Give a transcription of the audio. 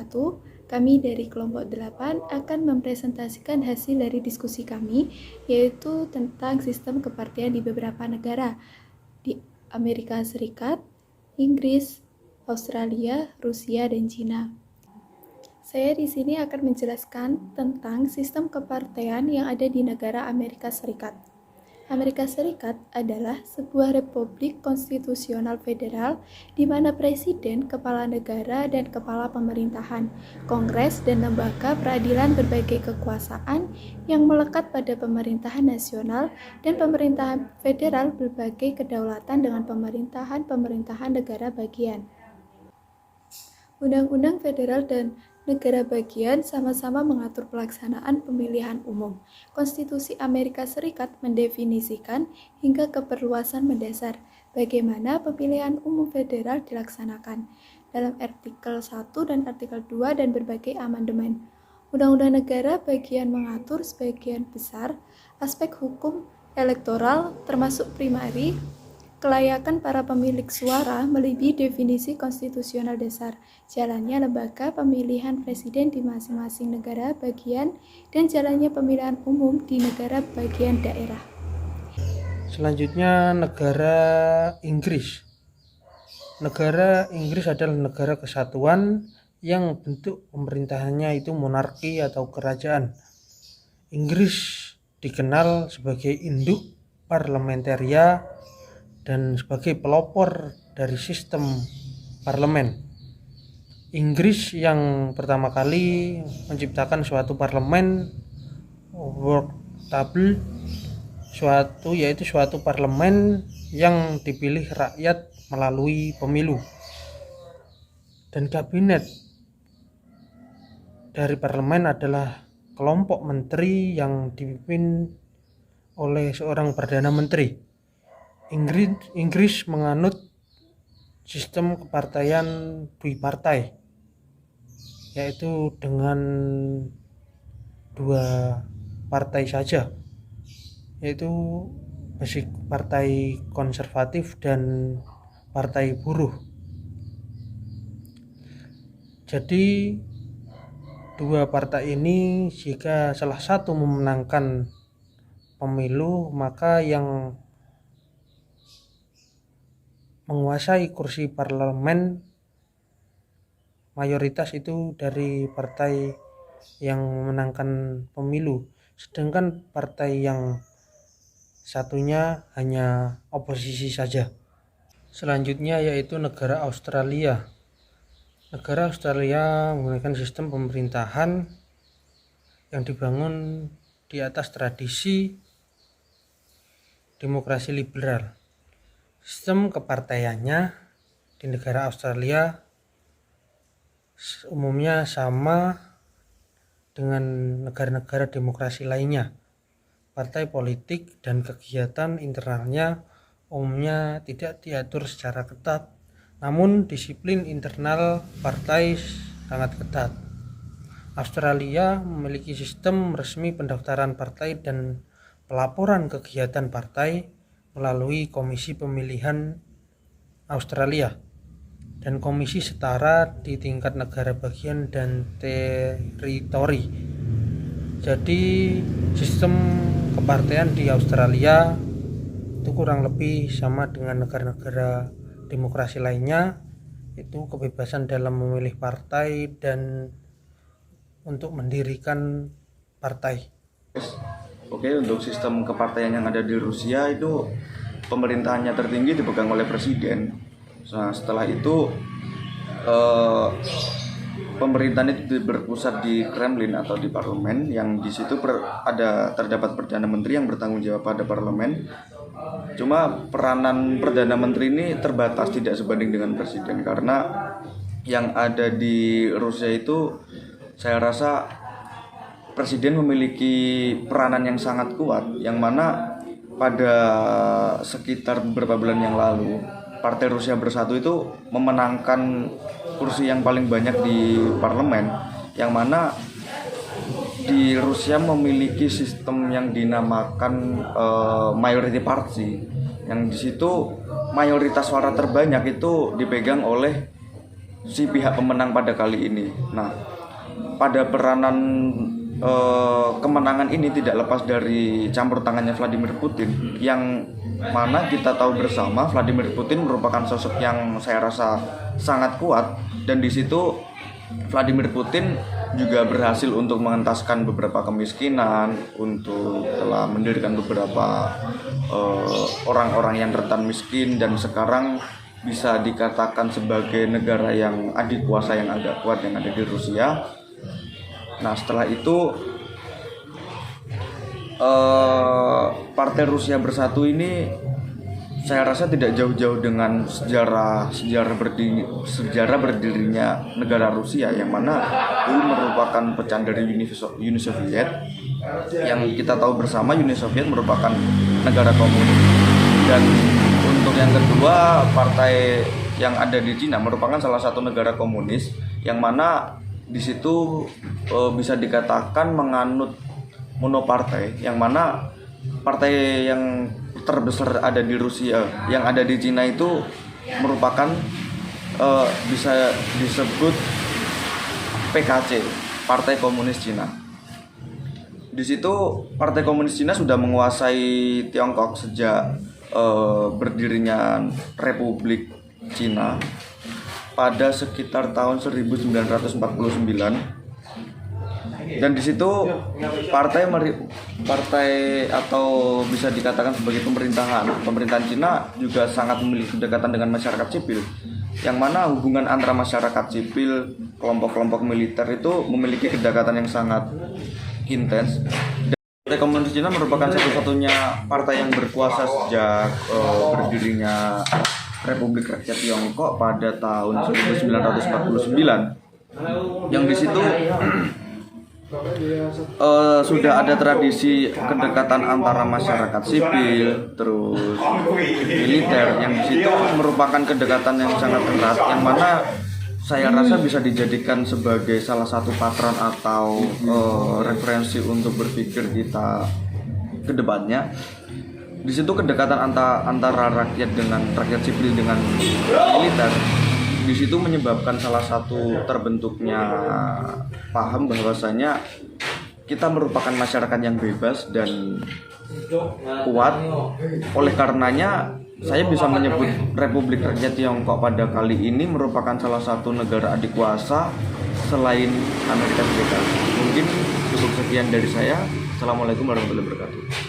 wabarakatuh. Kami dari kelompok 8 akan mempresentasikan hasil dari diskusi kami, yaitu tentang sistem kepartian di beberapa negara, di Amerika Serikat, Inggris, Australia, Rusia, dan Cina. Saya di sini akan menjelaskan tentang sistem kepartean yang ada di negara Amerika Serikat. Amerika Serikat adalah sebuah republik konstitusional federal di mana presiden, kepala negara, dan kepala pemerintahan, kongres, dan lembaga peradilan berbagai kekuasaan yang melekat pada pemerintahan nasional dan pemerintahan federal berbagai kedaulatan dengan pemerintahan negara bagian. Undang-undang federal dan negara bagian sama-sama mengatur pelaksanaan pemilihan umum. Konstitusi Amerika Serikat mendefinisikan hingga keperluasan mendasar bagaimana pemilihan umum federal dilaksanakan dalam artikel 1 dan artikel 2 dan berbagai amandemen. Undang-undang negara bagian mengatur sebagian besar aspek hukum elektoral termasuk primari, kelayakan para pemilik suara melebihi definisi konstitusional dasar, jalannya lembaga pemilihan presiden di masing-masing negara bagian, dan jalannya pemilihan umum di negara bagian daerah. Selanjutnya negara Inggris. Negara Inggris adalah negara kesatuan yang bentuk pemerintahannya itu monarki atau kerajaan. Inggris dikenal sebagai induk parlementaria dan sebagai pelopor dari sistem parlemen. Inggris yang pertama kali menciptakan suatu parlemen workable, yaitu suatu parlemen yang dipilih rakyat melalui pemilu, dan kabinet dari parlemen adalah kelompok menteri yang dipimpin oleh seorang perdana menteri. Inggris menganut sistem kepartaian bipartai, yaitu dengan dua partai saja, yaitu basis partai konservatif dan partai buruh. Jadi dua partai ini jika salah satu memenangkan pemilu, maka yang menguasai kursi parlemen mayoritas itu dari partai yang memenangkan pemilu, sedangkan partai yang satunya hanya oposisi saja. Selanjutnya yaitu negara Australia. Negara Australia menggunakan sistem pemerintahan yang dibangun di atas tradisi demokrasi liberal. Sistem kepartaiannya di negara Australia umumnya sama dengan negara-negara demokrasi lainnya. Partai politik dan kegiatan internalnya umumnya tidak diatur secara ketat, namun disiplin internal partai sangat ketat. Australia memiliki sistem resmi pendaftaran partai dan pelaporan kegiatan partai melalui Komisi Pemilihan Australia dan komisi setara di tingkat negara bagian dan teritori. Jadi sistem kepartean di Australia itu kurang lebih sama dengan negara-negara demokrasi lainnya, itu kebebasan dalam memilih partai dan untuk mendirikan partai. Oke, untuk sistem kepartaian yang ada di Rusia itu pemerintahannya tertinggi dipegang oleh presiden. Nah, setelah itu pemerintahan itu berpusat di Kremlin atau di parlemen, yang di situ terdapat perdana menteri yang bertanggung jawab pada parlemen. Cuma peranan perdana menteri ini terbatas, tidak sebanding dengan presiden, karena yang ada di Rusia itu saya rasa presiden memiliki peranan yang sangat kuat, yang mana pada sekitar beberapa bulan yang lalu Partai Rusia Bersatu itu memenangkan kursi yang paling banyak di parlemen, yang mana di Rusia memiliki sistem yang dinamakan majority party, yang di situ mayoritas suara terbanyak itu dipegang oleh si pihak pemenang pada kali ini. Nah, pada peranan kemenangan ini tidak lepas dari campur tangannya Vladimir Putin, yang mana kita tahu bersama Vladimir Putin merupakan sosok yang saya rasa sangat kuat, dan di situ Vladimir Putin juga berhasil untuk mengentaskan beberapa kemiskinan, untuk telah mendirikan beberapa orang-orang yang rentan miskin, dan sekarang bisa dikatakan sebagai negara yang adikuasa yang agak kuat yang ada di Rusia. Nah, setelah itu Partai Rusia Bersatu ini saya rasa tidak jauh-jauh dengan sejarah berdirinya negara Rusia, yang mana dulu merupakan pecahan dari Uni Soviet. Yang kita tahu bersama, Uni Soviet merupakan negara komunis. Dan untuk yang kedua, partai yang ada di Cina merupakan salah satu negara komunis, yang mana di situ bisa dikatakan menganut monopartai, yang mana partai yang terbesar ada di Rusia, yang ada di Cina itu merupakan bisa disebut PKC, Partai Komunis Cina. Di situ Partai Komunis Cina sudah menguasai Tiongkok sejak berdirinya Republik Cina pada sekitar tahun 1949, dan di situ partai atau bisa dikatakan sebagai pemerintahan Cina juga sangat memiliki kedekatan dengan masyarakat sipil, yang mana hubungan antara masyarakat sipil, kelompok-kelompok militer itu memiliki kedekatan yang sangat intens. Partai Komunis Cina merupakan satu-satunya partai yang berkuasa sejak berdirinya Republik Rakyat Tiongkok pada tahun 1949, yang di situ sudah ada tradisi kedekatan antara masyarakat sipil terus militer, yang di situ merupakan kedekatan yang sangat erat, yang mana saya rasa bisa dijadikan sebagai salah satu patron atau referensi untuk berpikir kita ke depannya. Di situ kedekatan antara rakyat sipil dengan militer, di situ menyebabkan salah satu terbentuknya paham bahwasanya kita merupakan masyarakat yang bebas dan kuat. Oleh karenanya saya bisa menyebut Republik Rakyat Tiongkok pada kali ini merupakan salah satu negara adikuasa selain Amerika Serikat. Mungkin cukup sekian dari saya. Assalamualaikum warahmatullahi wabarakatuh.